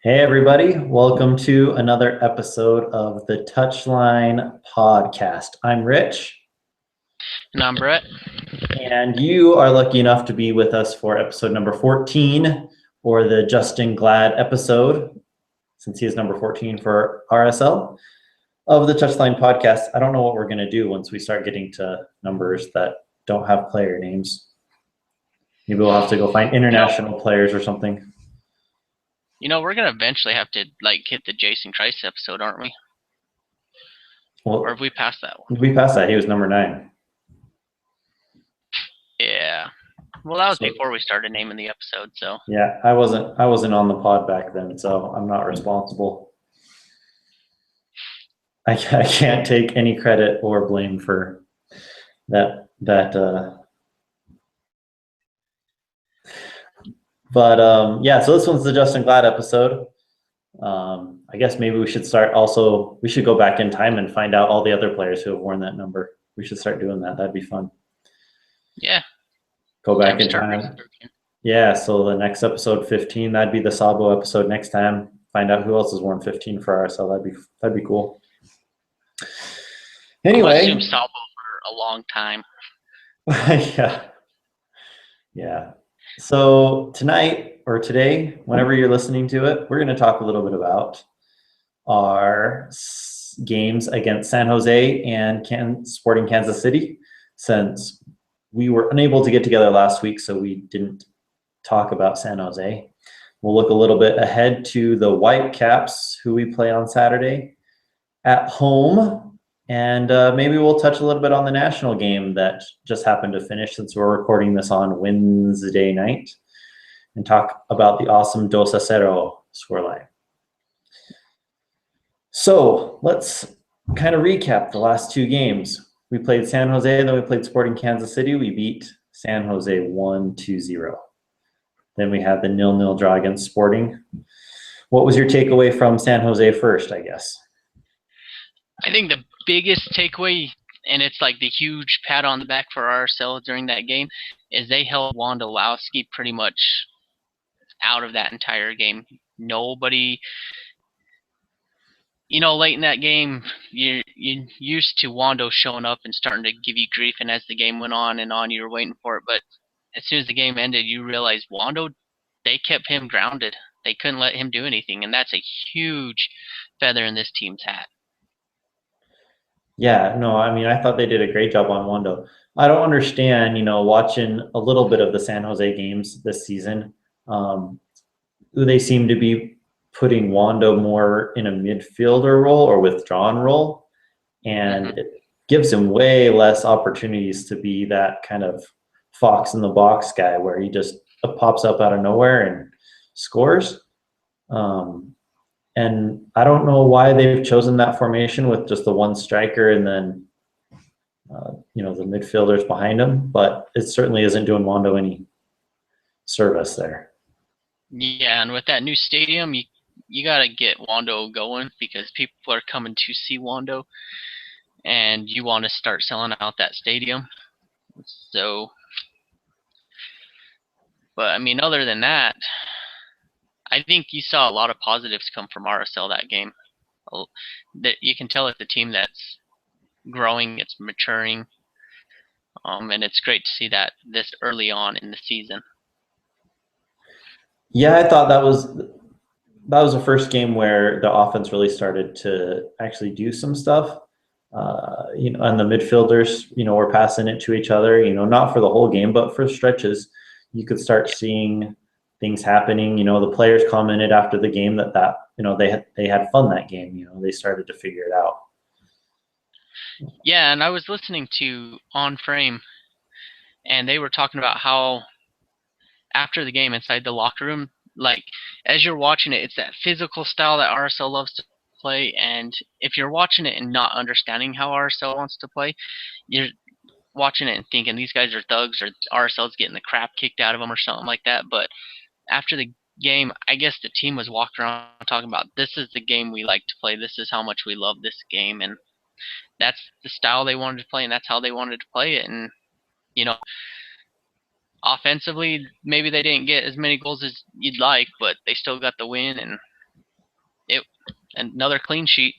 Hey, everybody. Welcome to another episode of the Touchline Podcast. I'm Rich, And I'm Brett. and you are lucky enough to be with us for episode number 14, or the Justin Glad episode, since he is number 14 for RSL of the Touchline Podcast. I don't know what we're going to do once we start getting to numbers that don't have player names. Maybe we'll have to go find international players or something. We're gonna eventually have to hit the Jason Christ episode, aren't we? Well, or have we passed that one? We passed that. He was number 9. Yeah. Well, that was before we started naming the episode, so. Yeah, I wasn't on the pod back then, so I'm not responsible. I can't take any credit or blame for that. But yeah, so this one's the Justin Glad episode. I guess maybe we should start. Also, we should go back in time and find out all the other players who have worn that number. We should start doing that. That'd be fun. Yeah. Go back in time. Yeah, so the next episode 15, that'd be the Sabo episode next time. Find out who else has worn 15 for RSL. That'd be cool. Anyway, I assume Sabo for a long time. Yeah. So tonight or today, whenever you're listening to it, we're going to talk a little bit about our games against San Jose and Sporting Kansas City, since we were unable to get together last week, so we didn't talk about San Jose. We'll look a little bit ahead to the Whitecaps, who we play on Saturday at home, and maybe we'll touch a little bit on the national game that just happened to finish, since we're recording this on Wednesday night, and talk about the awesome 2-0 scoreline. So let's kind of recap the last two games. We played San Jose, then we played Sporting Kansas City. We beat San Jose 1-0. Then we had the 0-0 draw against Sporting. What was your takeaway from San Jose first, I guess? I think the biggest takeaway, and it's like the huge pat on the back for RSL during that game, is they held Wondolowski pretty much out of that entire game. Nobody, late in that game, you're used to Wando showing up and starting to give you grief, and as the game went on and on, you were waiting for it. But as soon as the game ended, you realized Wando, they kept him grounded. They couldn't let him do anything, and that's a huge feather in this team's hat. Yeah, no, I mean, I thought they did a great job on Wando. I don't understand, watching a little bit of the San Jose games this season, they seem to be putting Wando more in a midfielder role or withdrawn role, and it gives him way less opportunities to be that kind of fox in the box guy where he just pops up out of nowhere and scores. And I don't know why they've chosen that formation with just the one striker and then, the midfielders behind him, but it certainly isn't doing Wando any service there. Yeah, and with that new stadium, you got to get Wando going, because people are coming to see Wando, and you want to start selling out that stadium. So, but I mean, other than that, I think you saw a lot of positives come from RSL that game. That you can tell it's a team that's growing, it's maturing, and it's great to see that this early on in the season. Yeah, I thought that was the first game where the offense really started to actually do some stuff. And the midfielders, were passing it to each other, not for the whole game, but for stretches. You could start seeing things happening. The players commented after the game that they had fun that game. They started to figure it out. Yeah, and I was listening to On Frame, and they were talking about how after the game inside the locker room, like as you're watching it, it's that physical style that RSL loves to play, and if you're watching it and not understanding how RSL wants to play, you're watching it and thinking these guys are thugs, or RSL's getting the crap kicked out of them or something like that. But after the game, I guess the team was walking around talking about, this is the game we like to play, this is how much we love this game, and that's the style they wanted to play, and that's how they wanted to play it. And offensively, maybe they didn't get as many goals as you'd like, but they still got the win, and Another clean sheet.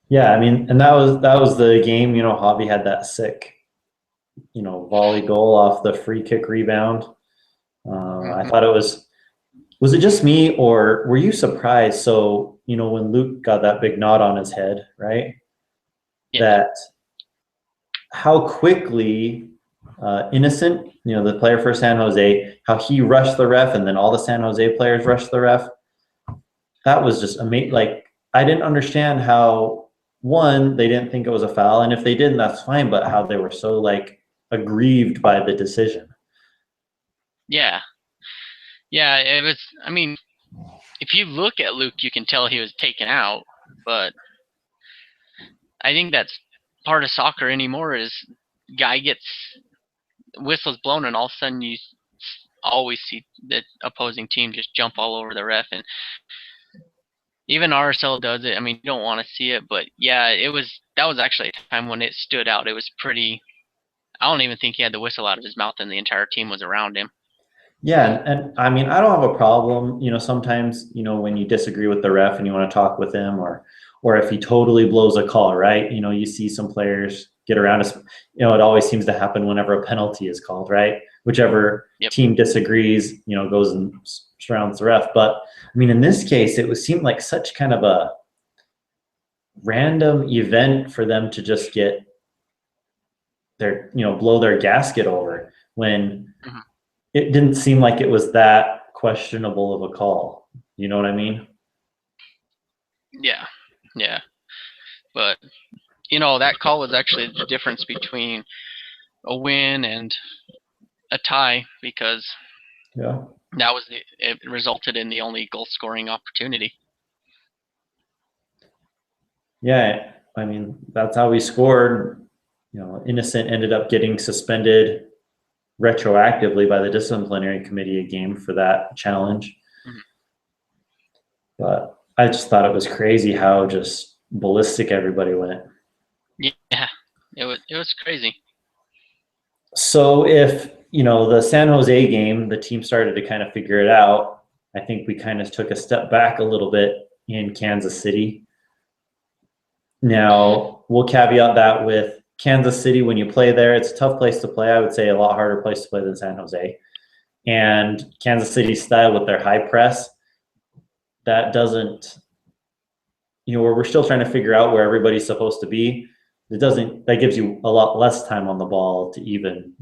Yeah, I mean, and that was the game. Javi had that sick, volley goal off the free kick rebound. I Hmm. thought it was. Was it just me, or were you surprised? So, when Luke got that big knot on his head, right? Yeah. That how quickly Innocent, the player for San Jose, how he rushed the ref, and then all the San Jose players rushed the ref. That was just amazing. Like, I didn't understand how, one, they didn't think it was a foul, and if they didn't, that's fine. But how they were so like aggrieved by the decision. Yeah. Yeah. It was. I mean, if you look at Luke, you can tell he was taken out. But I think that's part of soccer anymore. Is guy gets whistles blown, and all of a sudden you always see the opposing team just jump all over the ref, and even RSL does it. I mean, you don't want to see it, but yeah, that was actually a time when it stood out. It was pretty. I don't even think he had the whistle out of his mouth, and the entire team was around him. Yeah, and I mean, I don't have a problem. Sometimes, when you disagree with the ref and you want to talk with him, or if he totally blows a call, right? You see some players get around us. It always seems to happen whenever a penalty is called, right? Whichever Yep. team disagrees, goes and surrounds the ref. But I mean, in this case, seemed like such kind of a random event for them to just get blow their gasket over when Hmm. it didn't seem like it was that questionable of a call. You know what I mean? Yeah. Yeah. But that call was actually the difference between a win and a tie, because Yeah. it resulted in the only goal scoring opportunity. Yeah. I mean, that's how we scored. Innocent ended up getting suspended retroactively by the disciplinary committee a game for that challenge. Hmm. But I just thought it was crazy how just ballistic everybody went. Yeah, it was crazy. So if, the San Jose game, the team started to kind of figure it out, I think we kind of took a step back a little bit in Kansas City. Now, we'll caveat that with Kansas City, when you play there, it's a tough place to play. I would say a lot harder place to play than San Jose. And Kansas City style with their high press, that doesn't, where we're still trying to figure out where everybody's supposed to be. That gives you a lot less time on the ball to even,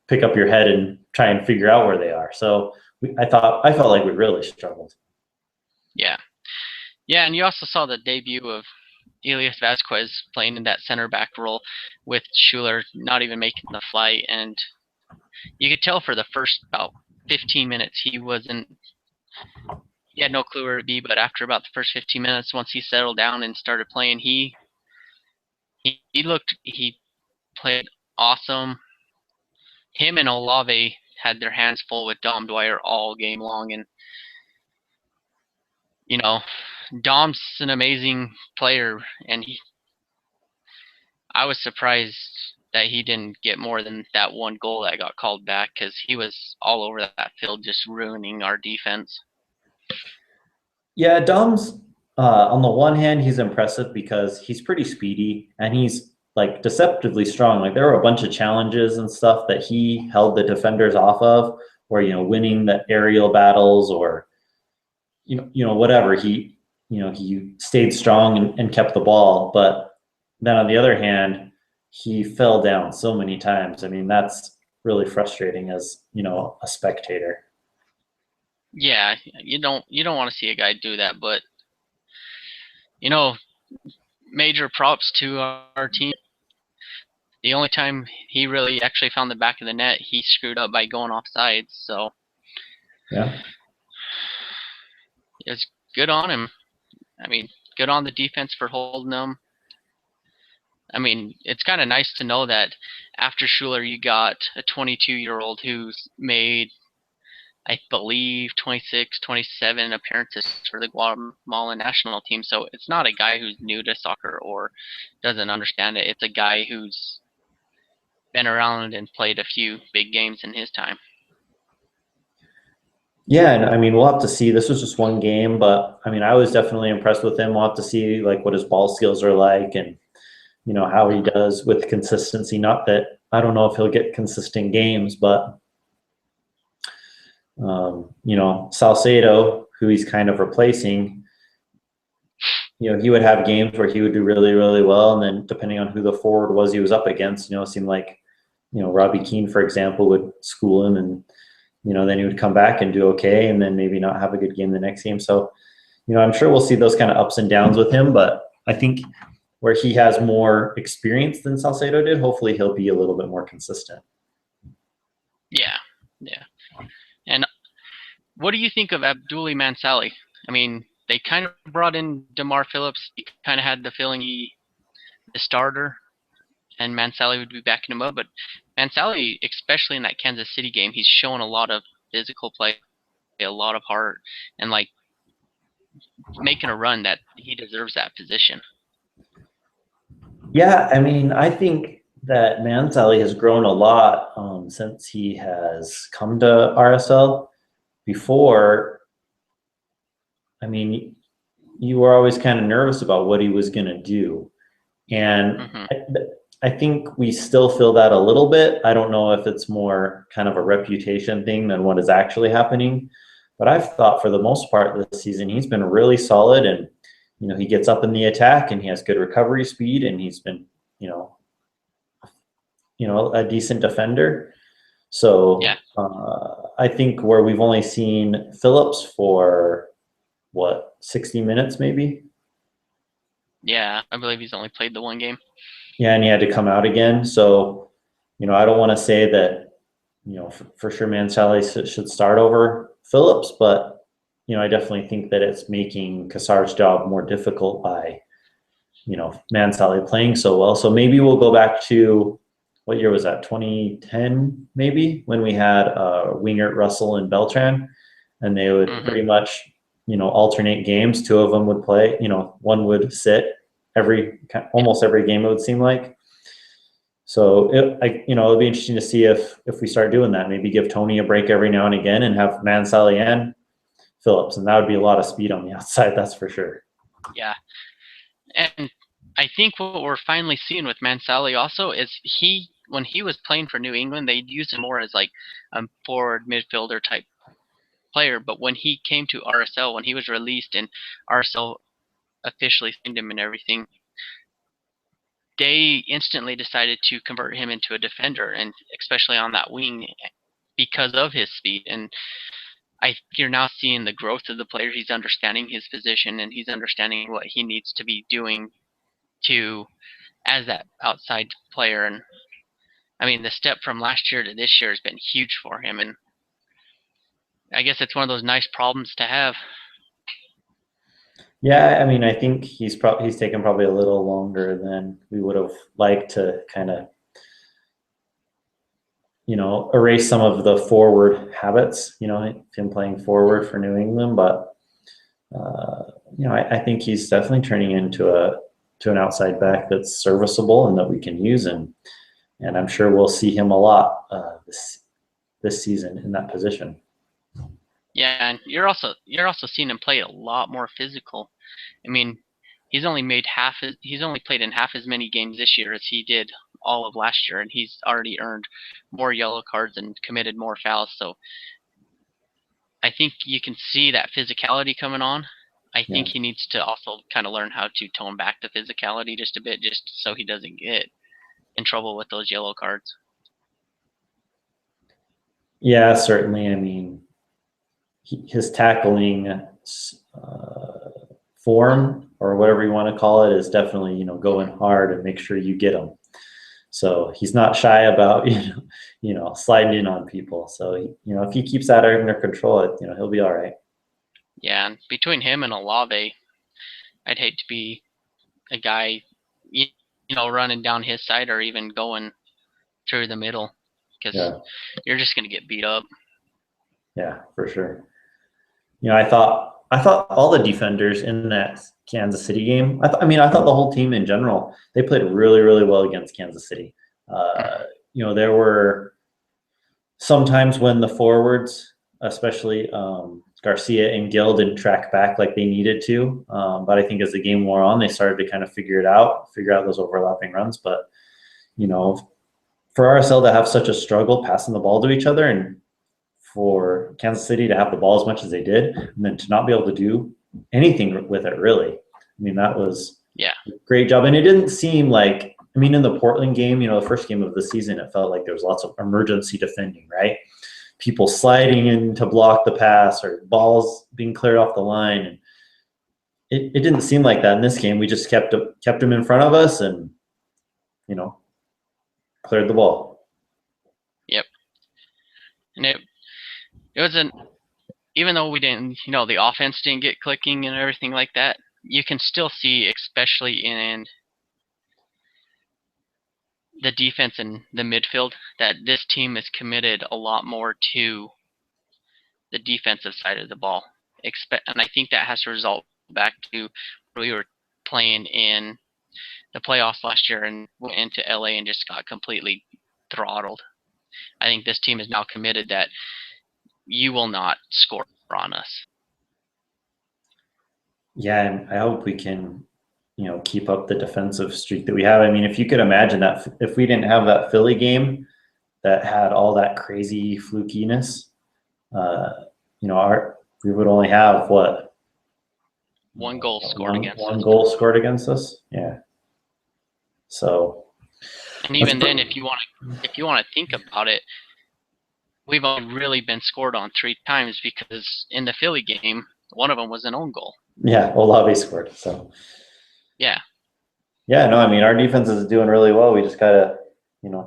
pick up your head and try and figure out where they are. So I felt like we really struggled. Yeah. Yeah, and you also saw the debut of Elias Vasquez playing in that center back role, with Schuler not even making the flight, and you could tell for the first about 15 minutes he had no clue where to be, but after about the first 15 minutes, once he settled down and started playing, he played awesome. Him and Olave had their hands full with Dom Dwyer all game long, and you know, Dom's an amazing player, and I was surprised that he didn't get more than that one goal that got called back, because he was all over that field just ruining our defense. Yeah, Dom's on the one hand, he's impressive because he's pretty speedy and he's like deceptively strong. Like there were a bunch of challenges and stuff that he held the defenders off of, or winning the aerial battles, or whatever. He stayed strong and kept the ball. But then on the other hand, he fell down so many times. I mean, that's really frustrating as a spectator. Yeah, you don't want to see a guy do that, but you know, major props to our team. The only time he really actually found the back of the net, he screwed up by going offside. So Yeah. it's good on him. I mean, good on the defense for holding them. I mean, it's kind of nice to know that after Schuler, you got a 22-year-old who's made, I believe, 26, 27 appearances for the Guatemalan national team. So it's not a guy who's new to soccer or doesn't understand it. It's a guy who's been around and played a few big games in his time. Yeah, and I mean, we'll have to see. This was just one game, but I mean, I was definitely impressed with him. We'll have to see like what his ball skills are like, and how he does with consistency. Not that I don't know if he'll get consistent games, but Salcedo, who he's kind of replacing, he would have games where he would do really, really well, and then depending on who the forward was he was up against, it seemed like Robbie Keane, for example, would school him, and then he would come back and do okay, and then maybe not have a good game the next game. So, I'm sure we'll see those kind of ups and downs with him, but I think where he has more experience than Salcedo did, hopefully he'll be a little bit more consistent. Yeah. And what do you think of Abdoulaye Mansali? I mean, they kind of brought in DeMar Phillips. You kind of had the feeling the starter, and Mansali would be backing him up. But Mansali, especially in that Kansas City game, he's shown a lot of physical play, a lot of heart, and like making a run that he deserves that position. Yeah, I mean, I think that Mansali has grown a lot since he has come to RSL. Before, I mean, you were always kind of nervous about what he was going to do. And I think we still feel that a little bit. I don't know if it's more kind of a reputation thing than what is actually happening. But I've thought for the most part this season, he's been really solid, and he gets up in the attack and he has good recovery speed, and he's been, a decent defender. So Yeah. I think where we've only seen Phillips for 60 minutes maybe. Yeah, I believe he's only played the one game. Yeah, and he had to come out again. So, I don't want to say that, for sure Mansali should start over Phillips, but I definitely think that it's making Cassar's job more difficult by, Mansali playing so well. So maybe we'll go back to, what year was that? 2010, maybe, when we had Wingert, Russell, and Beltran, and they would pretty much, alternate games. Two of them would play. One would sit almost every game. It would seem like. So it'll be interesting to see if we start doing that. Maybe give Tony a break every now and again, and have Mansali and Phillips, and that would be a lot of speed on the outside. That's for sure. Yeah, and I think what we're finally seeing with Mansali also is when he was playing for New England, they'd use him more as like a forward midfielder type player. But when he came to RSL, when he was released and RSL officially signed him and everything, they instantly decided to convert him into a defender, and especially on that wing because of his speed. And I think you're now seeing the growth of the player. He's understanding his position, and he's understanding what he needs to be doing as that outside player. And I mean, the step from last year to this year has been huge for him, and I guess it's one of those nice problems to have. Yeah, I mean, I think he's taken probably a little longer than we would have liked to kind of, erase some of the forward habits, him playing forward for New England. But, I think he's definitely turning into an outside back that's serviceable and that we can use, and I'm sure we'll see him a lot this season in that position. Yeah, and you're also seeing him play a lot more physical. I mean, he's only played in half as many games this year as he did all of last year, and he's already earned more yellow cards and committed more fouls. So I think you can see that physicality coming on. I think he needs to also kind of learn how to tone back the physicality just a bit, just so he doesn't get in trouble with those yellow cards. Yeah, certainly. I mean, his tackling form, or whatever you want to call it, is definitely, going hard and make sure you get him. So he's not shy about, sliding in on people. So, if he keeps that under control, he'll be all right. Yeah, and between him and Olave, I'd hate to be a guy, running down his side or even going through the middle, because you're just going to get beat up. Yeah, for sure. I thought all the defenders in that Kansas City game, I thought the whole team in general, they played really, really well against Kansas City. There were some times when the forwards especially Garcia and Gill didn't track back like they needed to. But I think as the game wore on, they started to kind of figure out those overlapping runs. But, for RSL to have such a struggle passing the ball to each other, and for Kansas City to have the ball as much as they did, and then to not be able to do anything with it, really. I mean, that was a great job. And it didn't seem like, in the Portland game, the first game of the season, it felt like there was lots of emergency defending, right? People sliding in to block the pass or balls being cleared off the line. And it didn't seem like that in this game. We just kept them in front of us and, cleared the ball. Yep. And it wasn't, even though we didn't, the offense didn't get clicking and everything like that, you can still see, especially in the defense and the midfield, that this team is committed a lot more to the defensive side of the ball. And I think that has to result back to where we were playing in the playoffs last year and went into LA and just got completely throttled. I think this team is now committed that you will not score on us. Yeah, and I hope we can, keep up the defensive streak that we have. If you could imagine that if we didn't have that Philly game that had all that crazy flukiness, we would only have what? One goal scored against us. One goal scored against us. Yeah. So. And even then, if you want to think about it, we've only really been scored on 3 times, because in the Philly game, one of them was an own goal. Yeah, Olave scored. So. Yeah. Yeah, no, our defense is doing really well. We just gotta,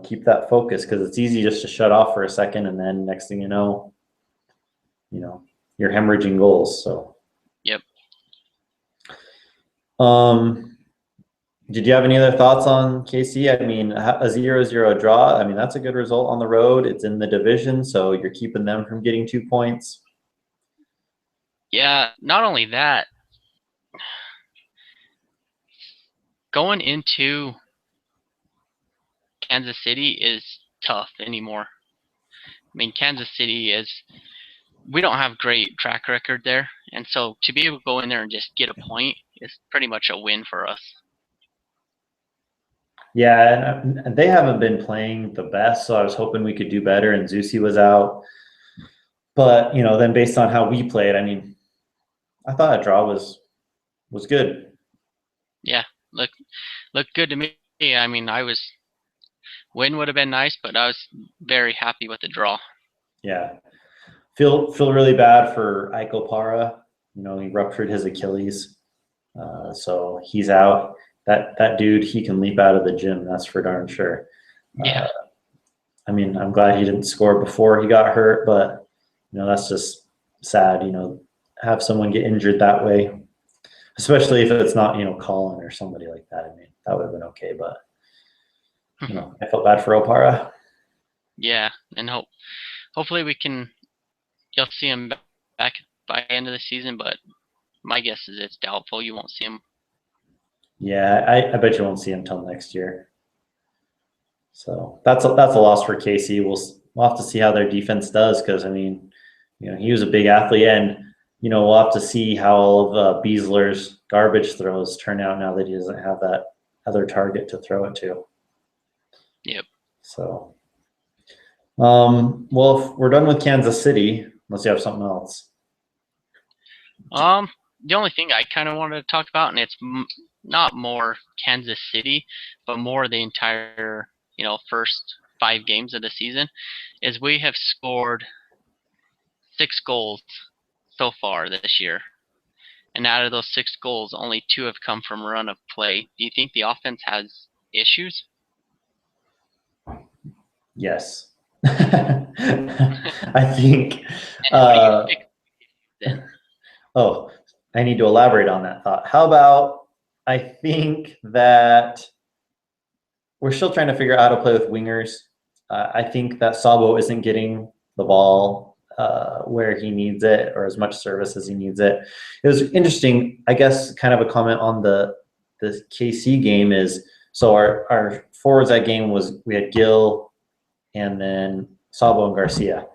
keep that focus, because it's easy just to shut off for a second, and then next thing you know, you're hemorrhaging goals. So. Yep. Did you have any other thoughts on KC? A 0-0 draw. That's a good result on the road. It's in the division, so you're keeping them from getting 2 points. Yeah, not only that, going into Kansas City is tough anymore. Kansas City we don't have great track record there, and so to be able to go in there and just get a point is pretty much a win for us. Yeah, and they haven't been playing the best, so I was hoping we could do better, and Zusi was out. But, then based on how we played, I thought a draw was good. Yeah, looked good to me. Win would have been nice, but I was very happy with the draw. Yeah. Feel really bad for Ike Opara. He ruptured his Achilles. So he's out. That dude, he can leap out of the gym, that's for darn sure. Yeah. I'm glad he didn't score before he got hurt, but that's just sad, have someone get injured that way, especially if it's not, Colin or somebody like that. That would have been okay, but I felt bad for Opara. Yeah, and hopefully you'll see him back by the end of the season, but my guess is it's doubtful you won't see him. Yeah, I bet you won't see him till next year. So that's a loss for KC. We'll have to see how their defense does, because he was a big athlete, and we'll have to see how all of Beasler's garbage throws turn out now that he doesn't have that other target to throw it to. Yep. So, well, if we're done with Kansas City, unless you have something else. The only thing I kind of wanted to talk about, and it's not more Kansas City, but more the entire, first 5 games of the season, is we have scored 6 goals so far this year. And out of those 6 goals, only 2 have come from run of play. Do you think the offense has issues? Yes. I think. Oh, I need to elaborate on that thought. How about, I think that we're still trying to figure out how to play with wingers. I think that Sabo isn't getting the ball where he needs it, or as much service as he needs it. It was interesting, I guess, kind of a comment on the KC game is, so our forwards that game was, we had Gill and then Sabo and Garcia.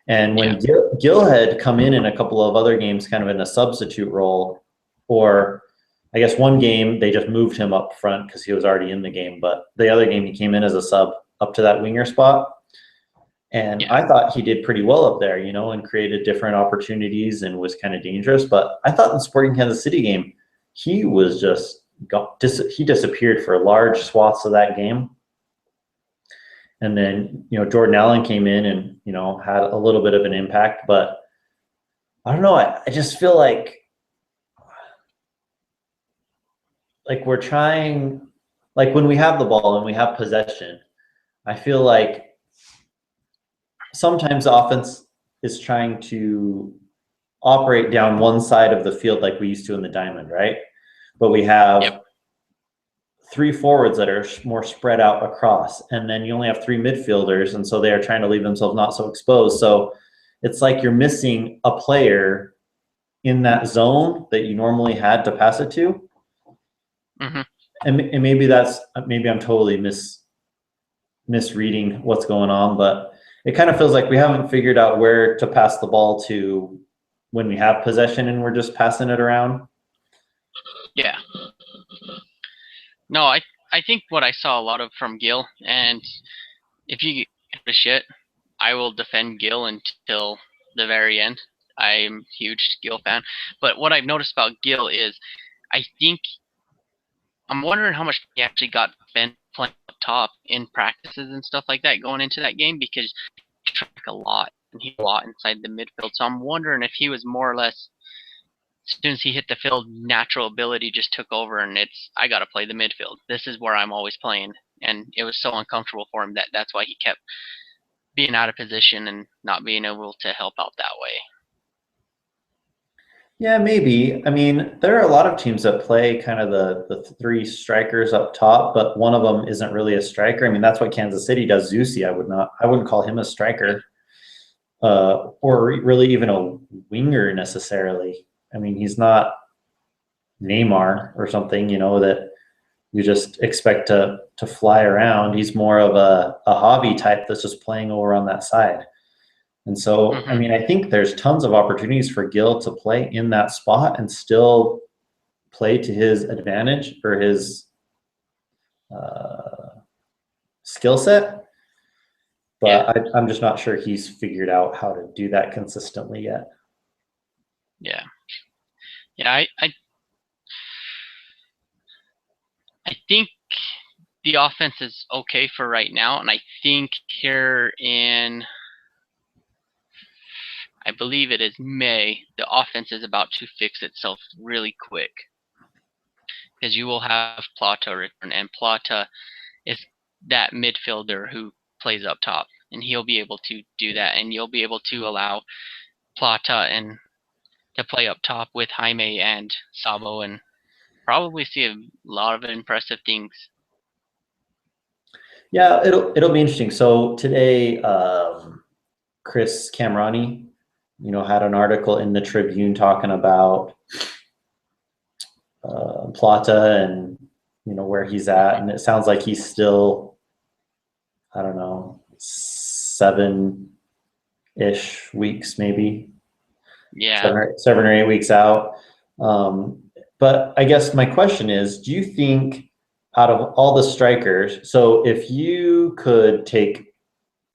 And Yeah. when Gil had come in a couple of other games, kind of in a substitute role, or I guess one game they just moved him up front because he was already in the game, but the other game he came in as a sub up to that winger spot. And Yeah. I thought he did pretty well up there, and created different opportunities and was kind of dangerous. But I thought in the Sporting Kansas City game, he was just he disappeared for large swaths of that game. And then, Jordan Allen came in and, had a little bit of an impact. But I don't know. I just feel like we're trying, like when we have the ball and we have possession, I feel like sometimes the offense is trying to operate down one side of the field like we used to in the diamond, right? But we Yep. have three forwards that are more spread out across, and then you only have three midfielders, and so they are trying to leave themselves not so exposed. So it's like you're missing a player in that zone that you normally had to pass it to. Hmm. And maybe I'm totally misreading what's going on, but it kind of feels like we haven't figured out where to pass the ball to when we have possession and we're just passing it around. Yeah. No, I think what I saw a lot of from Gil, and if you give a shit, I will defend Gil until the very end. I'm a huge Gil fan. But what I've noticed about Gil is I think I'm wondering how much he actually got playing up top in practices and stuff like that going into that game, because he track a lot and he a lot inside the midfield. So I'm wondering if he was more or less, as soon as he hit the field, natural ability just took over, and it's, I got to play the midfield. This is where I'm always playing, and it was so uncomfortable for him that's why he kept being out of position and not being able to help out that way. Yeah, maybe. I mean, there are a lot of teams that play kind of the three strikers up top, but one of them isn't really a striker. I mean, that's what Kansas City does. Zusi, I wouldn't call him a striker, or really even a winger necessarily. I mean, he's not Neymar or something, that you just expect to fly around. He's more of a hobby type that's just playing over on that side. And so, I Hmm. mean, I think there's tons of opportunities for Gil to play in that spot and still play to his advantage or his uh, skill set. Yeah. But I'm just not sure he's figured out how to do that consistently yet. Yeah. Yeah. I think the offense is okay for right now, and I think here in, I believe it is May, the offense is about to fix itself really quick, because you will have Plata return, and Plata is that midfielder who plays up top, and he'll be able to do that, and you'll be able to allow Plata and to play up top with Jaime and Sabo, and probably see a lot of impressive things. Yeah, it'll be interesting. So today, Chris Camrani, had an article in the Tribune talking about Plata and where he's at, and it sounds like he's still, I don't know, 7-ish weeks maybe, Yeah. 7 or 8 weeks out. Um, but I guess my question is, do you think out of all the strikers, so if you could take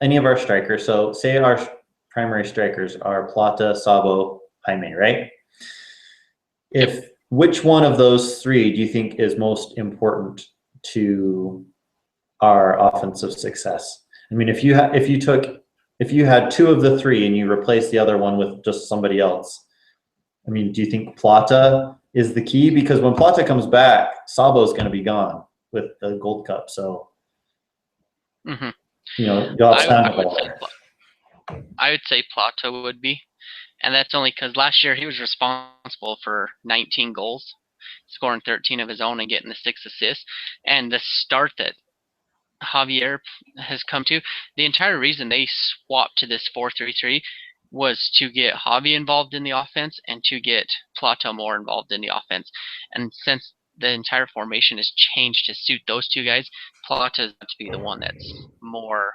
any of our strikers, so say our primary strikers are Plata, Sabo, Jaime, right? Yep. If which one of those three do you think is most important to our offensive success? I mean, if you had two of the three and you replace the other one with just somebody else, I mean, do you think Plata is the key? Because when Plata comes back, Sabo is going to be gone with the Gold Cup. So, Hmm. you'll have I would Sandoval say there. I would say Plata would be, and that's only because last year he was responsible for 19 goals, scoring 13 of his own and getting the 6 assists. And the start that Javier has come to, the entire reason they swapped to this 4-3-3 was to get Javi involved in the offense and to get Plata more involved in the offense. And since the entire formation has changed to suit those two guys, Plata is to be the one that's more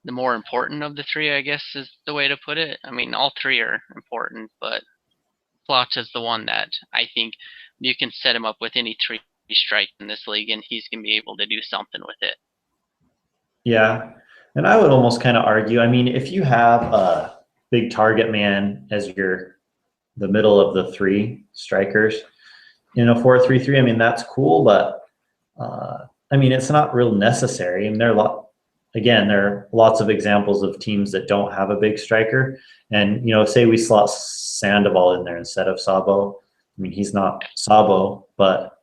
the more important of the three, I guess is the way to put it. I mean, all three are important, but Plata's the one that I think you can set him up with any three strike in this league, and he's going to be able to do something with it. Yeah. And I would almost kind of argue, I mean, if you have a big target man as the middle of the three strikers in a 4-3-3, I mean, that's cool, but I mean, it's not real necessary. And there are lots of examples of teams that don't have a big striker. And, say we slot Sandoval in there instead of Sabo. I mean, he's not Sabo, but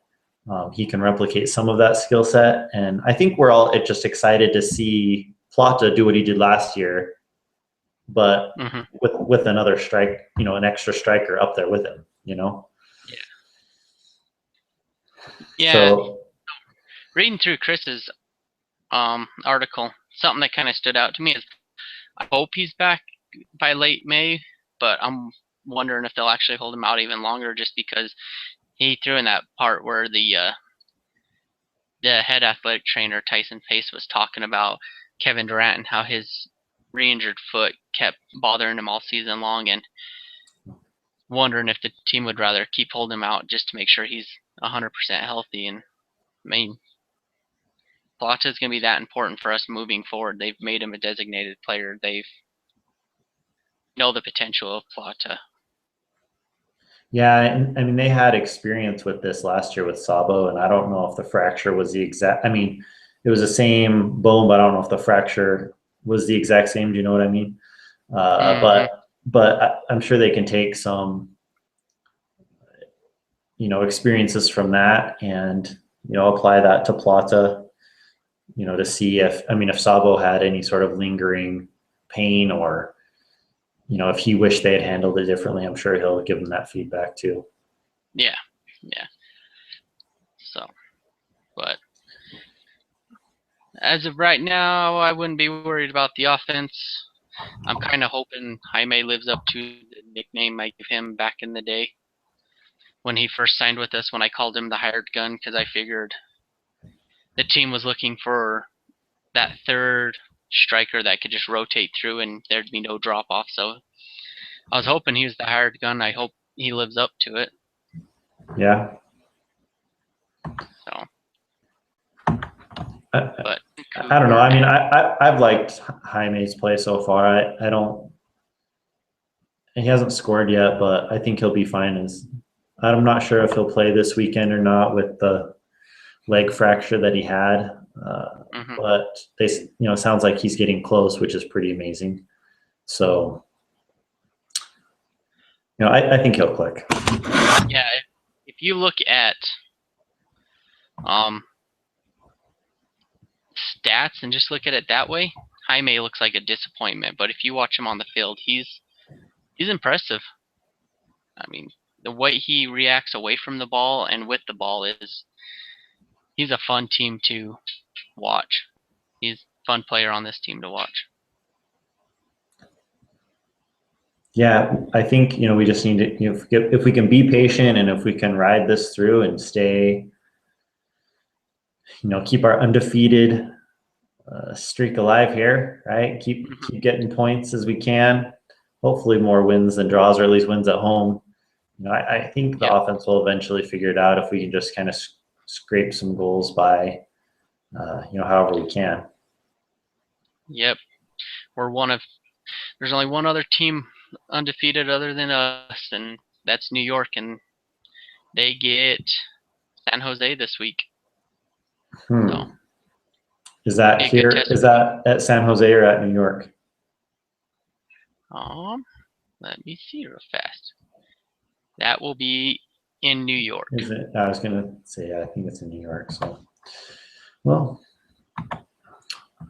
he can replicate some of that skill set. And I think we're all just excited to see Plata do what he did last year, but with another strike, an extra striker up there with him, Yeah. So, reading through Chris's article, something that kind of stood out to me is I hope he's back by late May, but I'm wondering if they'll actually hold him out even longer, just because he threw in that part where the head athletic trainer Tyson Pace was talking about Kevin Durant and how his re-injured foot kept bothering him all season long, and wondering if the team would rather keep holding him out just to make sure he's 100% healthy. And I mean, Plata is going to be that important for us moving forward. They've made him a designated player. They know the potential of Plata. yeah, and I mean, they had experience with this last year with Sabo, and I don't know if the fracture was the exact, I mean, it was the same bone, but I don't know if the fracture was the exact same. Do you know what I mean? But I'm sure they can take some, experiences from that and, apply that to Plata, to see if Sabo had any sort of lingering pain or, if he wished they had handled it differently. I'm sure he'll give them that feedback too. Yeah. So, but as of right now, I wouldn't be worried about the offense. I'm kind of hoping Jaime lives up to the nickname I gave him back in the day when he first signed with us, when I called him the hired gun, because I figured the team was looking for that third striker that could just rotate through and there'd be no drop off. So I was hoping he was the hired gun. I hope he lives up to it. Yeah. So, but I don't know. I mean, I've liked Jaime's play so far. I don't. He hasn't scored yet, but I think he'll be fine. I'm not sure if he'll play this weekend or not with the leg fracture that he had. But it sounds like he's getting close, which is pretty amazing. So, I think he'll click. Yeah, if you look at stats and just look at it that way, Jaime looks like a disappointment. But if you watch him on the field, he's impressive. I mean, the way he reacts away from the ball and with the ball he's a fun team to watch. He's a fun player on this team to watch. Yeah, I think, we just need to, if we can be patient and if we can ride this through and stay, keep our undefeated streak alive here, right? Keep getting points as we can. Hopefully more wins than draws, or at least wins at home. I think the offense will eventually figure it out if we can just kind of scrape some goals by, however we can. Yep. There's only one other team undefeated other than us, and that's New York, and they get San Jose this week. So, is that here? Is that at San Jose or at New York? Let me see real fast. That will be in New York. Is it? I was gonna say I think it's in New York. So, well,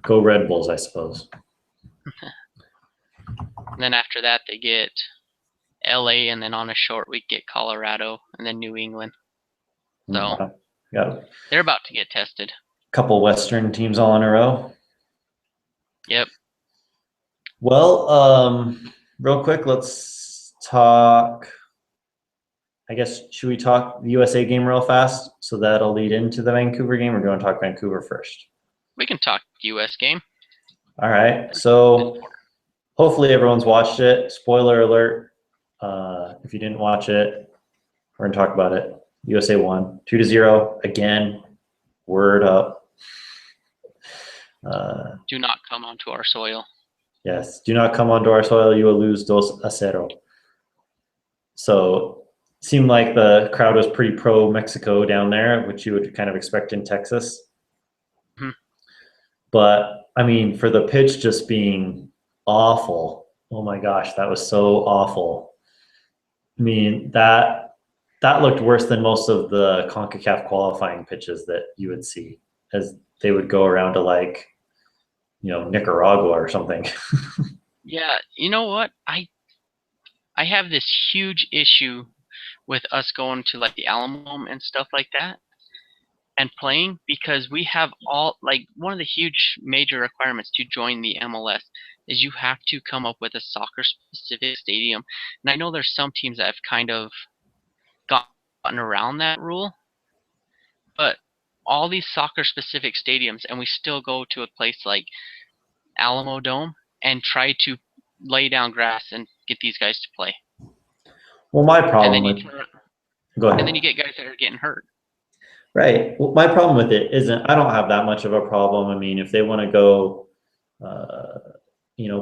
go Red Bulls, I suppose. And then after that, they get LA, and then on a short week get Colorado, and then New England. So they're about to get tested. Couple Western teams all in a row. Yep. Well, real quick, let's talk. I guess, should we talk the USA game real fast? So that'll lead into the Vancouver game, or do you want to talk Vancouver first? We can talk U.S. game. All right. So hopefully everyone's watched it. Spoiler alert. If you didn't watch it, we're gonna talk about it. USA won 2-0 again. Word up. Do not come onto our soil. Yes. Do not come onto our soil. You will lose 2-0. So seemed like the crowd was pretty pro Mexico down there, which you would kind of expect in Texas. Mhm. But I mean, for the pitch just being awful, oh my gosh, that was so awful. I mean, that looked worse than most of the CONCACAF qualifying pitches that you would see, as they would go around to like, Nicaragua or something. Yeah, you know what? I have this huge issue with us going to like the Alamo and stuff like that and playing, because we have all, like, one of the huge major requirements to join the MLS is you have to come up with a soccer specific stadium. And I know there's some teams that have kind of gotten around that rule, but all these soccer specific stadiums, and we still go to a place like Alamo Dome and try to lay down grass and get these guys to play. Well, my And problem then you with turn, go ahead. and then you get guys that are getting hurt. Right. Well, my problem with it isn't, I don't have that much of a problem. I mean, if they want to go,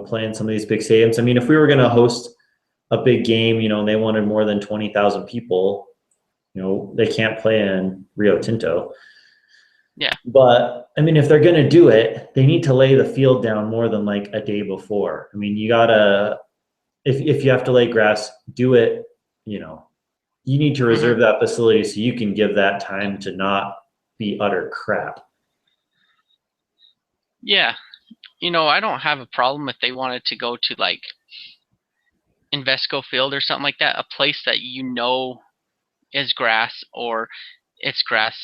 play in some of these big stadiums. I mean, if we were going to host a big game, and they wanted more than 20,000 people, they can't play in Rio Tinto. Yeah. But I mean, if they're going to do it, they need to lay the field down more than like a day before. I mean, you gotta, if you have to lay grass, do it, you need to reserve that facility so you can give that time to not be utter crap. Yeah. I don't have a problem if they wanted to go to like Invesco Field or something like that, a place that is grass, or it's grass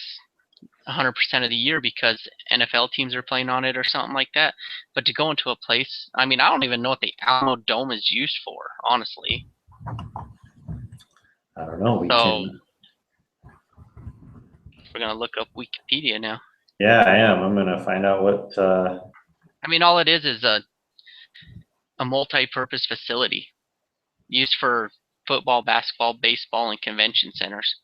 100% of the year because NFL teams are playing on it or something like that. But to go into a place, I mean, I don't even know what the Alamo Dome is used for, honestly. I don't know. We're gonna look up Wikipedia now. Yeah, I am. I'm gonna find out what. I mean, all it is a multi-purpose facility used for football, basketball, baseball, and convention centers.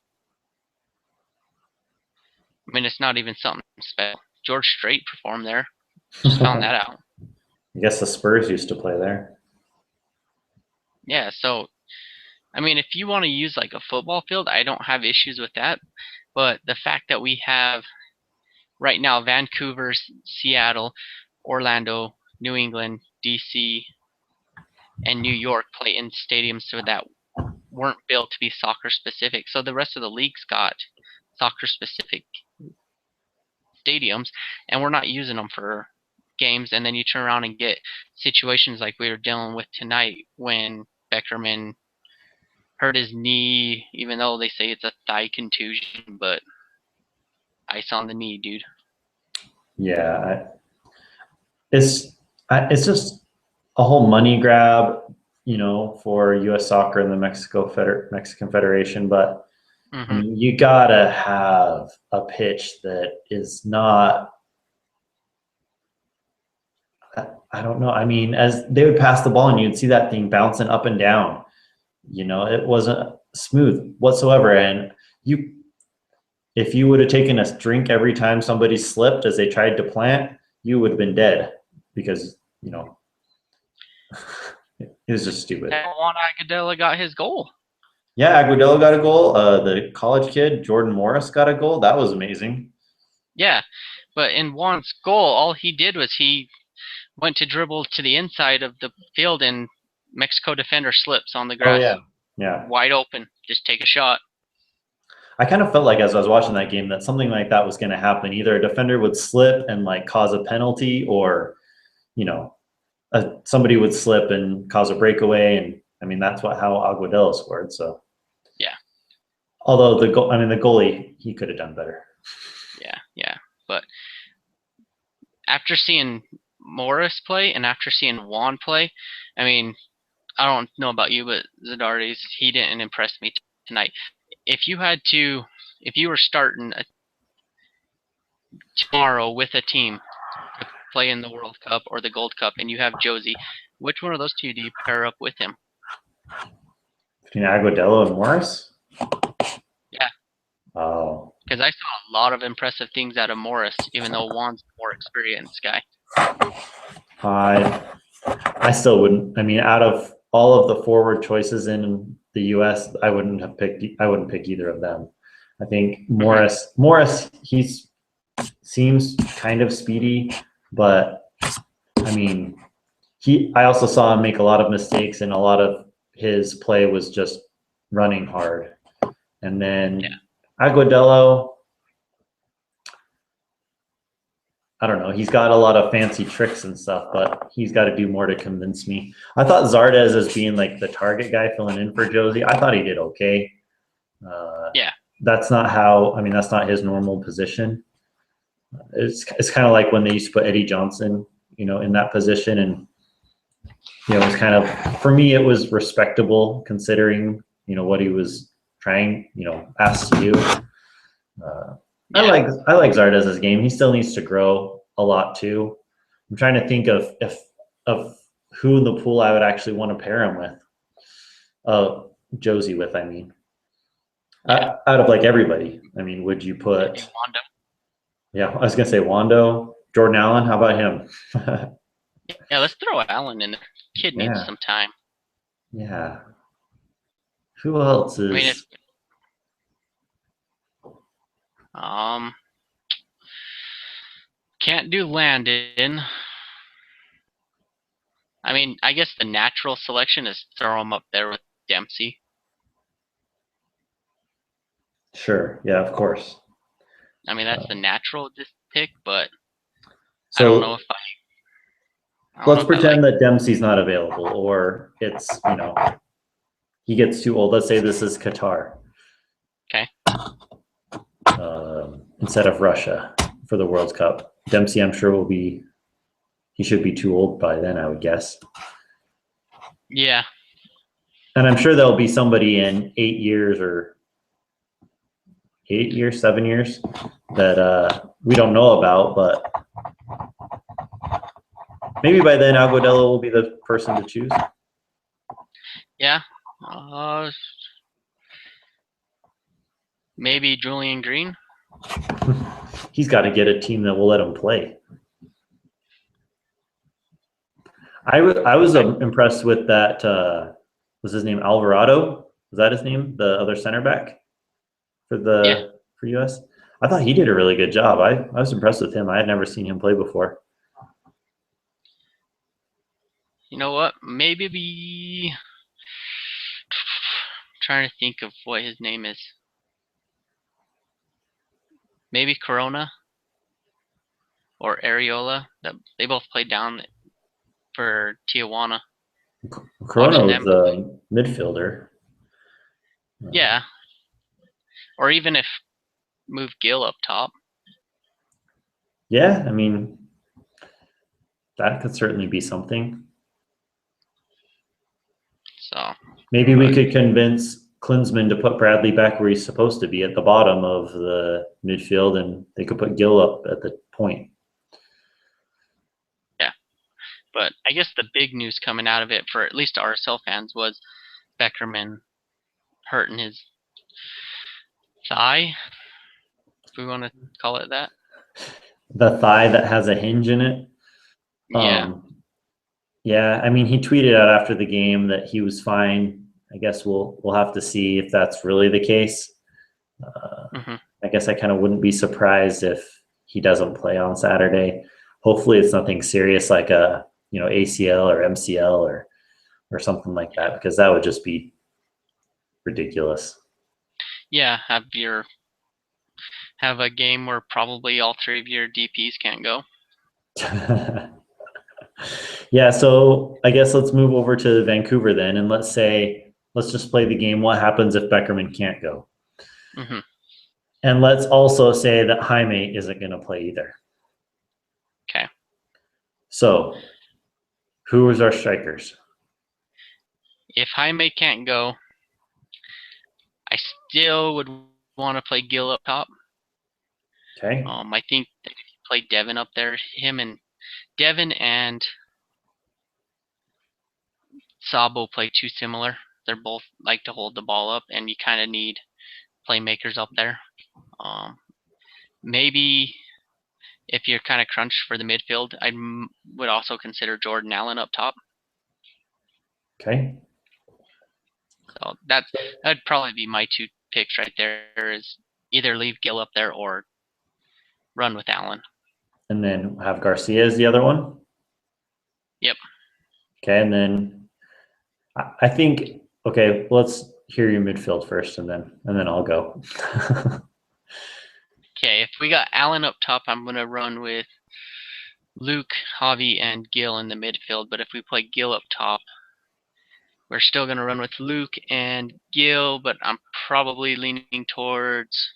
I mean, it's not even something special. George Strait performed there. Just found that out. I guess the Spurs used to play there. Yeah, so I mean, if you want to use like a football field, I don't have issues with that. But the fact that we have right now Vancouver, Seattle, Orlando, New England, DC, and New York play in stadiums that weren't built to be soccer specific. So the rest of the league's got soccer specific stadiums, and we're not using them for games. And then you turn around and get situations like we were dealing with tonight when Beckerman hurt his knee, even though they say it's a thigh contusion, but ice on the knee, dude. Yeah, it's just a whole money grab, for U.S. Soccer and the Mexican Federation. But I mean, you gotta have a pitch that is not. I don't know. I mean, as they would pass the ball and you'd see that thing bouncing up and down. It wasn't smooth whatsoever. And if you would have taken a drink every time somebody slipped as they tried to plant, you would have been dead because, it was just stupid. And Juan Agudelo got his goal. Yeah, Agudelo got a goal. The college kid, Jordan Morris, got a goal. That was amazing. Yeah, but in Juan's goal, all he did was he went to dribble to the inside of the field, and Mexico defender slips on the grass. Oh, yeah. Wide open. Just take a shot. I kind of felt like as I was watching that game that something like that was going to happen. Either a defender would slip and like cause a penalty, or somebody would slip and cause a breakaway. And I mean, that's how Agudelo scored. So yeah. Although the goalie, he could have done better. Yeah. But after seeing Morris play and after seeing Juan play, I mean, I don't know about you, but Zadari's, he didn't impress me tonight. If you were starting tomorrow with a team to play in the World Cup or the Gold Cup, and you have Josie, which one of those two do you pair up with him? Between Agudelo and Morris? Yeah. Oh. Because I saw a lot of impressive things out of Morris, even though Juan's a more experienced guy. I still wouldn't. I mean, out of all of the forward choices in the U.S., I wouldn't pick either of them. I think Morris, he seems kind of speedy, but I mean, I also saw him make a lot of mistakes, and a lot of his play was just running hard. And then Agudelo, I don't know. He's got a lot of fancy tricks and stuff, but he's got to do more to convince me. I thought Zardes as being like the target guy filling in for Josie. I thought he did okay. That's not that's not his normal position. It's kind of like when they used to put Eddie Johnson, in that position, and it was kind of, for me, it was respectable considering what he was trying, asked to do. I like Zardes' game. He still needs to grow a lot too. I'm trying to think of who in the pool I would actually want to pair him with. Josie with, I mean. Out of like everybody. I mean, would you put Wando? Yeah, I was gonna say Wando, Jordan Allen. How about him? Yeah, let's throw Allen in there. Kid needs some time. Yeah. Who else is? Can't do Landon. I mean, I guess the natural selection is throw him up there with Dempsey. Sure. Yeah, of course. I mean, that's the natural pick, but so I don't know if let's pretend that Dempsey's not available, or it's, he gets too old. Let's say this is Qatar. Okay. Instead of Russia for the World Cup. Dempsey, I'm sure he should be too old by then, I would guess. Yeah. And I'm sure there'll be somebody in 8 years or 7 years that we don't know about, but maybe by then Agudelo will be the person to choose. Yeah. Maybe Julian Green. He's got to get a team that will let him play. I was impressed with that. Was his name Alvarado? Was that his name? The other center back for US. I thought he did a really good job. I was impressed with him. I had never seen him play before. You know what? Maybe trying to think of what his name is. Maybe Corona or Areola. They both played down for Tijuana. Corona was a midfielder. Yeah. Or even if move Gill up top. Yeah, I mean, that could certainly be something. So maybe we could convince Klinsmann to put Bradley back where he's supposed to be at the bottom of the midfield, and they could put Gill up at the point. Yeah, but I guess the big news coming out of it, for at least RSL fans, was Beckerman hurting his thigh, if we want to call it that. The thigh that has a hinge in it. Yeah. Yeah, I mean, he tweeted out after the game that he was fine. I guess we'll have to see if that's really the case. I guess I kind of wouldn't be surprised if he doesn't play on Saturday. Hopefully, it's nothing serious like a ACL or MCL or something like that, because that would just be ridiculous. Yeah, have a game where probably all three of your DPs can't go. Yeah, so I guess let's move over to Vancouver then, and let's just play the game. What happens if Beckerman can't go? Mm-hmm. And let's also say that Jaime isn't going to play either. Okay. So, who is our strikers? If Jaime can't go, I still would want to play Gill up top. Okay. I think if you play Devin up there, him and Devin and Sabo play too similar. They're both like to hold the ball up, and you kind of need playmakers up there. Maybe if you're kind of crunched for the midfield, I would also consider Jordan Allen up top. Okay. So that'd probably be my two picks right there. Is either leave Gill up there or run with Allen. And then have Garcia as the other one? Yep. Okay, and then I think, okay, let's hear your midfield first, and then I'll go. Okay, if we got Allen up top, I'm going to run with Luke, Javi, and Gill in the midfield. But if we play Gill up top, we're still going to run with Luke and Gill, but I'm probably leaning towards,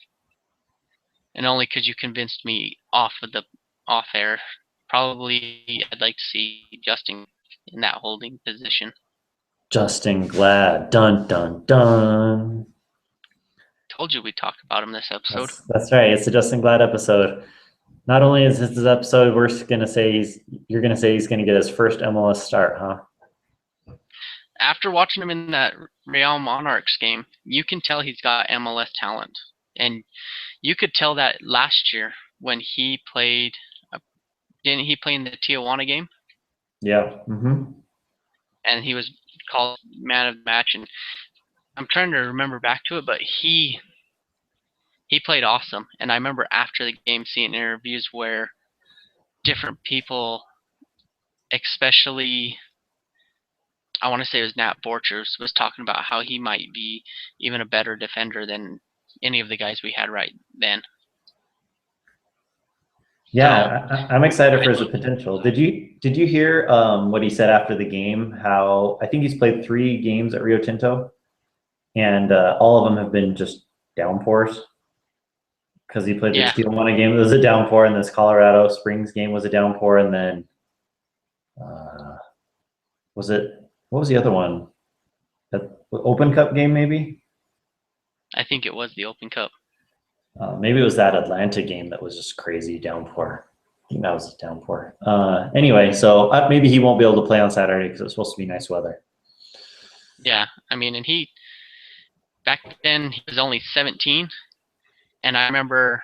and only because you convinced me off air, probably I'd like to see Justin in that holding position. Justin Glad. Dun, dun, dun. Told you we'd talk about him this episode. That's right. It's a Justin Glad episode. Not only is this episode, you're going to say he's going to get his first MLS start, huh? After watching him in that Real Monarchs game, you can tell he's got MLS talent. And you could tell that last year when he played. Didn't he play in the Tijuana game? Yeah. Mm-hmm. And he was called man of the match. And I'm trying to remember back to it, but he played awesome. And I remember after the game seeing interviews where different people, especially, I want to say it was Nat Borchers, was talking about how he might be even a better defender than any of the guys we had right then. Yeah, I'm excited for his potential. Did you hear what he said after the game? How I think he's played 3 games at Rio Tinto, and all of them have been just downpours. Because he played the Tijuana game, it was a downpour, and this Colorado Springs game was a downpour, and then what was the other one? The Open Cup game, maybe? I think it was the Open Cup. Maybe it was that Atlanta game that was just crazy downpour. I think that was a downpour. Anyway, so maybe he won't be able to play on Saturday because it's supposed to be nice weather. Yeah, I mean, and back then he was only 17, and I remember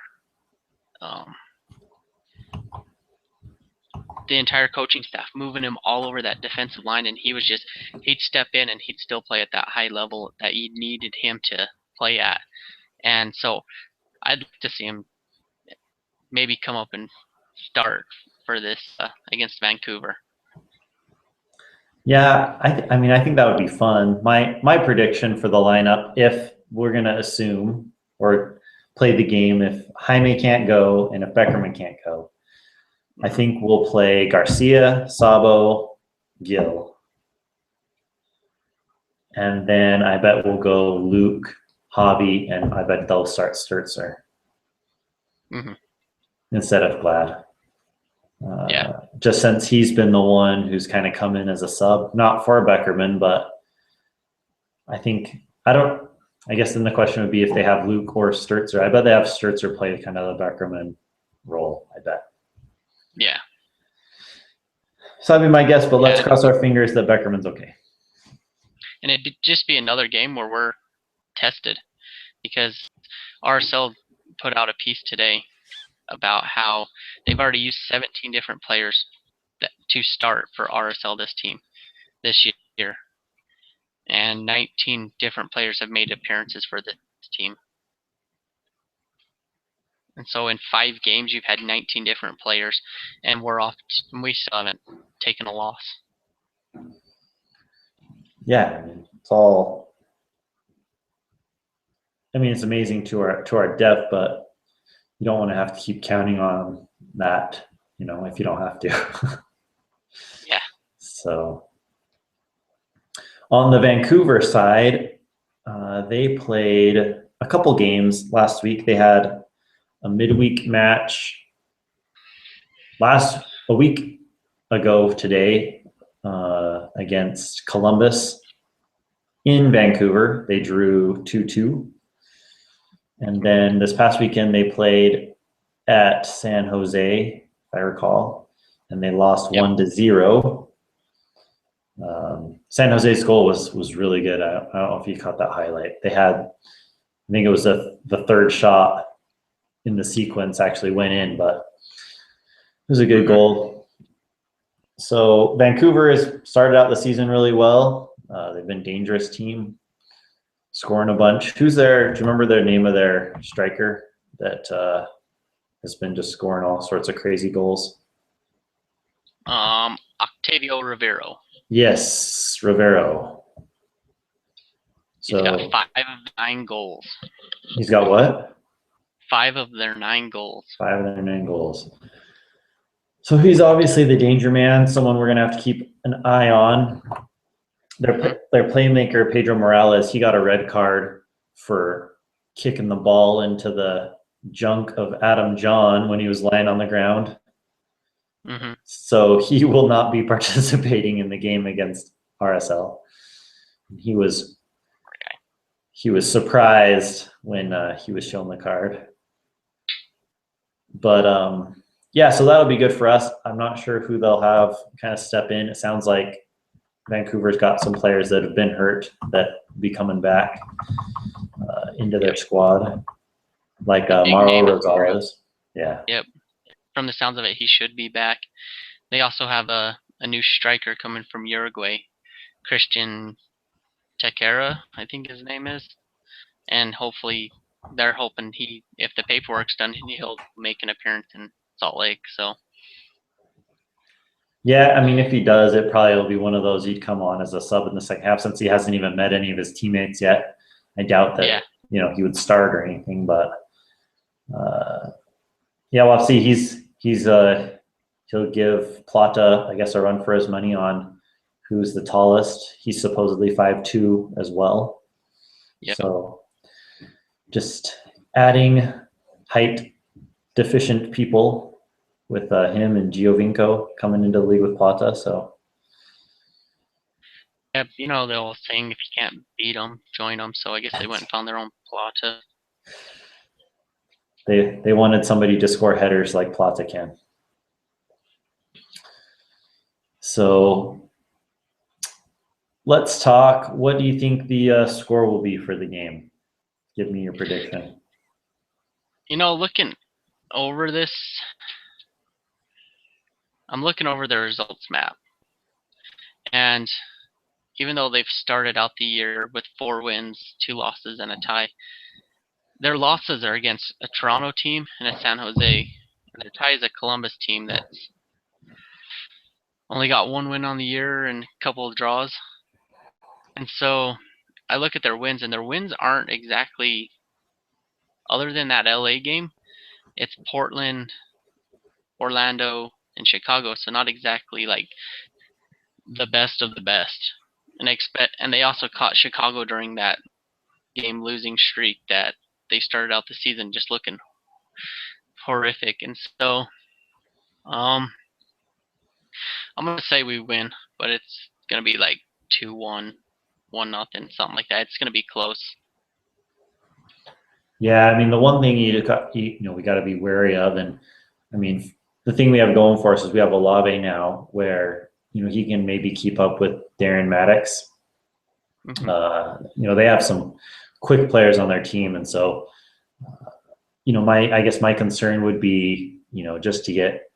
the entire coaching staff moving him all over that defensive line, and he'd step in and he'd still play at that high level that you needed him to play at. And so I'd like to see him maybe come up and start for this against Vancouver. Yeah, I mean, I think that would be fun. My prediction for the lineup, if we're going to assume or play the game, if Jaime can't go and if Beckerman can't go, I think we'll play Garcia, Sabo, Gill. And then I bet we'll go Luke, Javi, and I bet they'll start Sturzer instead of Glad. Just since he's been the one who's kind of come in as a sub, not for Beckerman, but I guess then the question would be if they have Luke or Sturzer. I bet they have Sturzer play kind of the Beckerman role, I bet. Yeah. So that'd be my guess, but let's cross our fingers that Beckerman's okay. And it'd just be another game where we're tested, because RSL put out a piece today about how they've already used 17 different players to start for RSL this year. And 19 different players have made appearances for this team. And so in 5 games, you've had 19 different players, and we still haven't taken a loss. Yeah, I mean, it's amazing to our depth, but you don't want to have to keep counting on that, if you don't have to. Yeah. So on the Vancouver side, they played a couple games last week. They had a midweek match a week ago today against Columbus in Vancouver. They drew 2-2. And then this past weekend they played at San Jose, if I recall, and they lost Yep. 1-0. San Jose's goal was really good. I don't know if you caught that highlight. They had, I think it was the third shot in the sequence actually went in, but it was a good goal. So Vancouver has started out the season really well. They've been a dangerous team, scoring a bunch. Who's their? Do you remember their name of their striker that has been just scoring all sorts of crazy goals? Octavio Rivero. Yes, Rivero. He's got 5 of 9 goals. He's got what? 5 of their 9 goals. 5 of their 9 goals. So he's obviously the danger man, someone we're going to have to keep an eye on. Their playmaker, Pedro Morales, he got a red card for kicking the ball into the junk of Adam John when he was lying on the ground. So he will not be participating in the game against RSL. He was surprised when he was shown the card. But yeah, so that'll be good for us. I'm not sure who they'll have kind of step in. It sounds like Vancouver's got some players that have been hurt that will be coming back into their squad, like Mauro Rosales. Yeah. Yep. From the sounds of it, he should be back. They also have a new striker coming from Uruguay, Christian Tequera, I think his name is. And hopefully they're hoping if the paperwork's done, he'll make an appearance in Salt Lake. So yeah, I mean, if he does, it probably will be one of those he'd come on as a sub in the second half since he hasn't even met any of his teammates yet. I doubt that he would start or anything, but yeah, we'll see. He'll give Plata, I guess, a run for his money on who's the tallest. He's supposedly 5'2" as well. Yep. So just adding height deficient people with him and Giovinco coming into the league with Plata. So yep, the old saying, if you can't beat them, join them. So I guess they went and found their own Plata. They wanted somebody to score headers like Plata can. So let's talk. What do you think the score will be for the game? Give me your prediction. Looking over this, I'm looking over the results map. And even though they've started out the year with 4 wins, 2 losses, and a tie, their losses are against a Toronto team and a San Jose. And their tie is a Columbus team that's only got 1 win on the year and a couple of draws. And so I look at their wins, and their wins aren't exactly, other than that LA game, it's Portland, Orlando, and Chicago. So not exactly like the best of the best. And they also caught Chicago during that game losing streak that they started out the season just looking horrific. And so I'm gonna say we win, but it's gonna be like 2-1, 1-0, something like that. It's gonna be close. Yeah, I mean, the one thing we got to be wary of, and I mean, the thing we have going for us is we have Olave now, where he can maybe keep up with Darren Maddox. They have some quick players on their team, and so I guess my concern would be just to get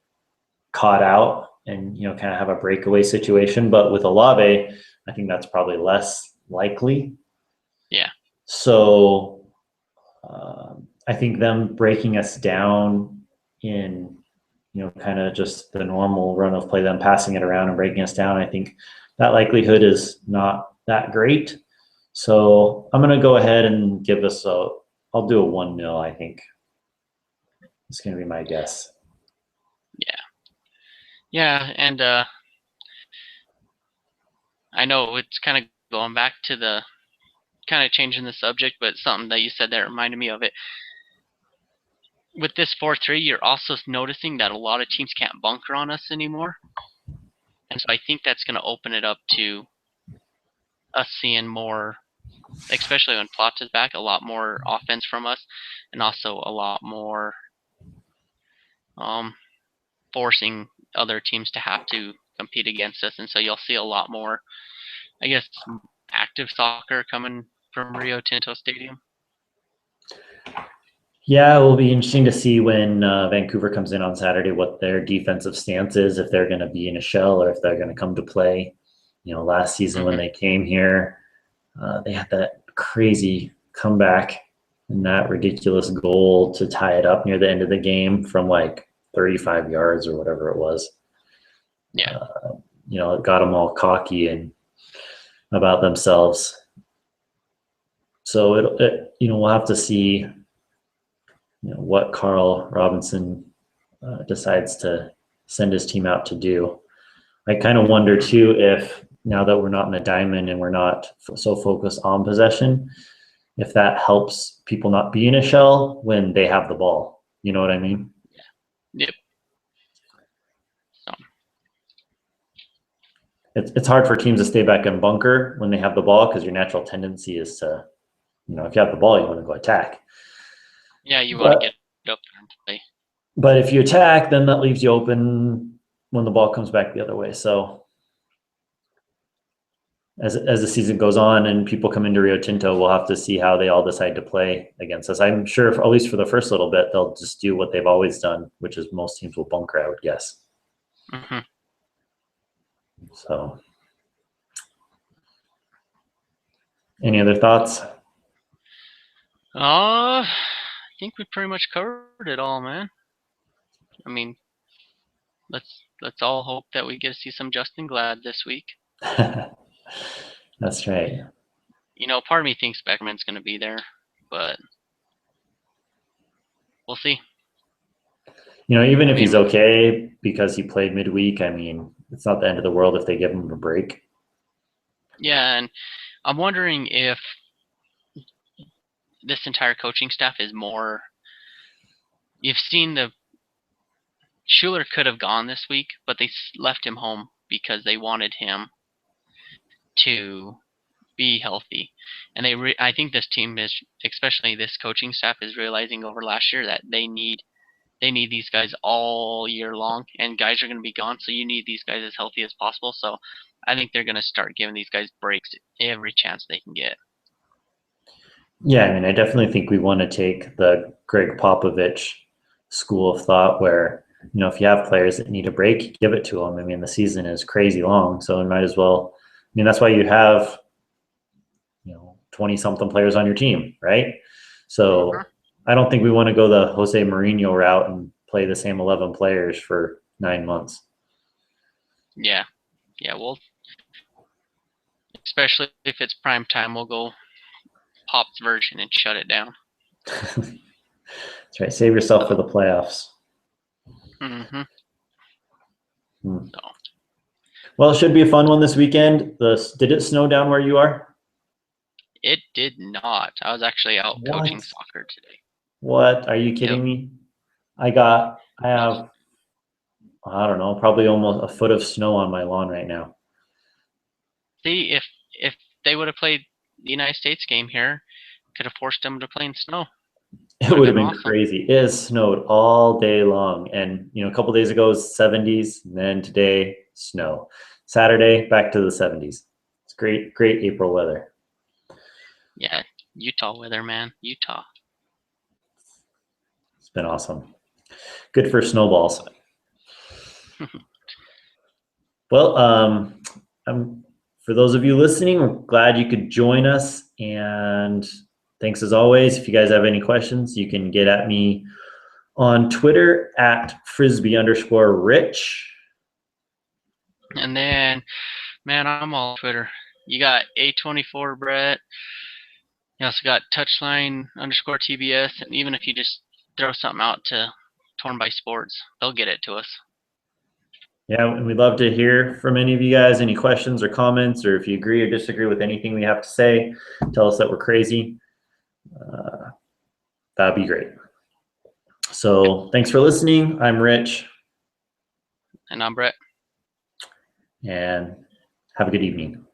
caught out and kind of have a breakaway situation. But with Olave, I think that's probably less likely. Yeah. So I think them breaking us down in kind of just the normal run of play, them passing it around and breaking us down, I think that likelihood is not that great. So I'm going to go ahead and give us I'll do a 1-0, I think. It's going to be my guess. Yeah, and I know it's kind of going back to the kind of changing the subject, but something that you said that reminded me of it. With this 4-3, you're also noticing that a lot of teams can't bunker on us anymore. And so I think that's going to open it up to us seeing more, especially when Plata's back, a lot more offense from us, and also a lot more forcing other teams to have to compete against us, and so you'll see a lot more, I guess, active soccer coming from Rio Tinto Stadium. Yeah, it will be interesting to see when Vancouver comes in on Saturday what their defensive stance is, if they're going to be in a shell or if they're going to come to play. Last season when they came here, they had that crazy comeback and that ridiculous goal to tie it up near the end of the game from like 35 yards or whatever it was. Yeah. It got them all cocky and about themselves. So we'll have to see what Carl Robinson decides to send his team out to do. I kind of wonder too if now that we're not in a diamond and we're not so focused on possession, if that helps people not be in a shell when they have the ball. You know what I mean? Yep. It's hard for teams to stay back in bunker when they have the ball because your natural tendency is to, if you have the ball, you want to go attack. Yeah, you want to get up there and play. But if you attack, then that leaves you open when the ball comes back the other way. So as the season goes on and people come into Rio Tinto, we'll have to see how they all decide to play against us. I'm sure, at least for the first little bit, they'll just do what they've always done, which is most teams will bunker, I would guess. Mm-hmm. So, any other thoughts? I think we pretty much covered it all, man. I mean, let's all hope that we get to see some Justin Glad this week. That's right. Part of me thinks Beckerman's going to be there, but we'll see. Even if he's okay because he played midweek, I mean, it's not the end of the world if they give him a break. Yeah, and I'm wondering if this entire coaching staff is more. You've seen Schuler could have gone this week, but they left him home because they wanted him to be healthy. And I think this team is, especially this coaching staff, is realizing over last year that they need these guys all year long, and guys are going to be gone, so you need these guys as healthy as possible. So I think they're going to start giving these guys breaks every chance they can get. Yeah, I mean, I definitely think we want to take the Greg Popovich school of thought where, if you have players that need a break, give it to them. I mean, the season is crazy long, so it might as well. I mean, that's why you have, 20-something players on your team, right? So I don't think we want to go the Jose Mourinho route and play the same 11 players for 9 months. Yeah, well, especially if it's prime time, we'll go Pop's version and shut it down. That's right. Save yourself for the playoffs. Mm-hmm. So. Well, it should be a fun one this weekend. Did it snow down where you are? It did not. I was actually out coaching soccer today. What? Are you kidding me? I have, I don't know, probably almost a foot of snow on my lawn right now. See, if they would have played the United States game here, could have forced them to play in snow. It would have been awesome. Crazy. It has snowed all day long. And, a couple days ago it was 70s, and then today, snow. Saturday, back to the 70s. It's great April weather. Yeah, Utah weather, man. Utah. It's been awesome. Good for snowballs. Well, for those of you listening, we're glad you could join us. And thanks as always. If you guys have any questions, you can get at me on Twitter at Frisbee_Rich. And then, man, I'm all Twitter. You got A24 Brett. You also got Touchline_TBS. And even if you just throw something out to Torn by Sports, they'll get it to us. Yeah, and we'd love to hear from any of you guys, any questions or comments, or if you agree or disagree with anything we have to say, tell us that we're crazy. That'd be great. So thanks for listening. I'm Rich. And I'm Brett. And have a good evening.